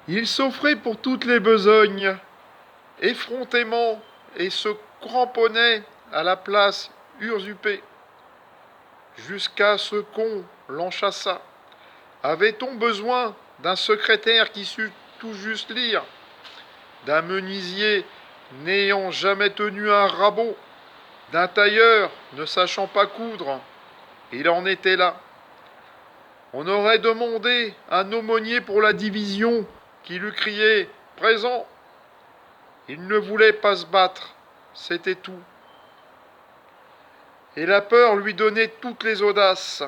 Il s'offrait pour toutes les besognes, effrontément, et se cramponnait à la place usurpée, jusqu'à ce qu'on l'enchassât. Avait-on besoin d'un secrétaire qui sût tout juste lire, d'un menuisier n'ayant jamais tenu un rabot, d'un tailleur ne sachant pas coudre? Il en était là. On aurait demandé un aumônier pour la division qui lui criait présent. Il ne voulait pas se battre, c'était tout. Et la peur lui donnait toutes les audaces.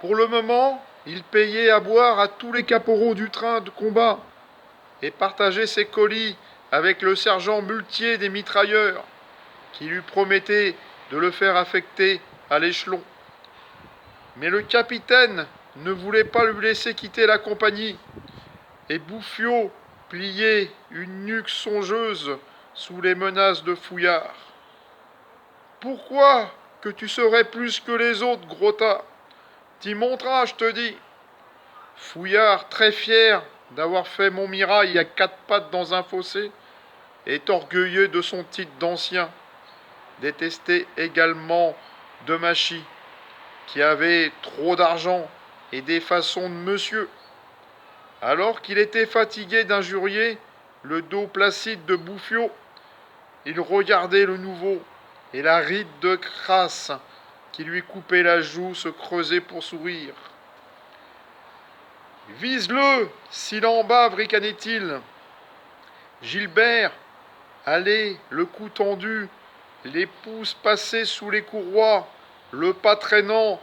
Pour le moment, il payait à boire à tous les caporaux du train de combat et partageait ses colis avec le sergent muletier des mitrailleurs, qui lui promettait de le faire affecter à l'échelon. Mais le capitaine ne voulait pas lui laisser quitter la compagnie, et Bouffiot pliait une nuque songeuse sous les menaces de Fouillard. Pourquoi que tu serais plus que les autres, gros tas? T'y monteras, je te dis. Fouillard, très fier d'avoir fait Montmirail à quatre pattes dans un fossé, est orgueilleux de son titre d'ancien, détesté également de Machy, qui avait trop d'argent et des façons de monsieur. Alors qu'il était fatigué d'injurier le dos placide de Bouffiot, il regardait le nouveau, et la ride de crasse qui lui coupait la joue se creusait pour sourire. Vise-le, s'il en bave, ricanait-il. Gilbert allait, le cou tendu, les pouces passés sous les courroies, le pas traînant,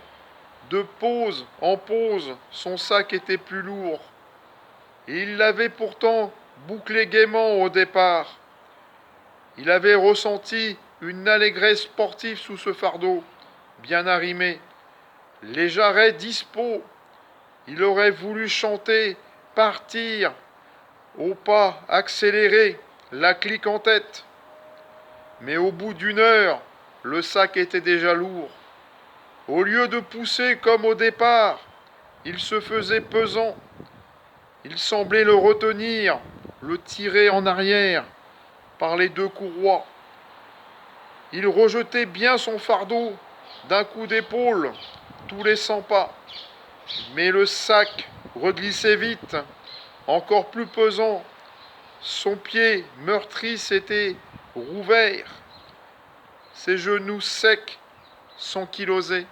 de pose en pose, son sac était plus lourd. Et il l'avait pourtant bouclé gaiement au départ. Il avait ressenti une allégresse sportive sous ce fardeau, bien arrimé. Les jarrets dispos, il aurait voulu chanter, partir, au pas accéléré, la clique en tête. Mais au bout d'une heure, le sac était déjà lourd. Au lieu de pousser comme au départ, il se faisait pesant. Il semblait le retenir, le tirer en arrière par les deux courroies. Il rejetait bien son fardeau d'un coup d'épaule, tous les 100 pas. Mais le sac reglissait vite, encore plus pesant. Son pied meurtri s'était rouvert. Ses genoux secs s'ankylosaient.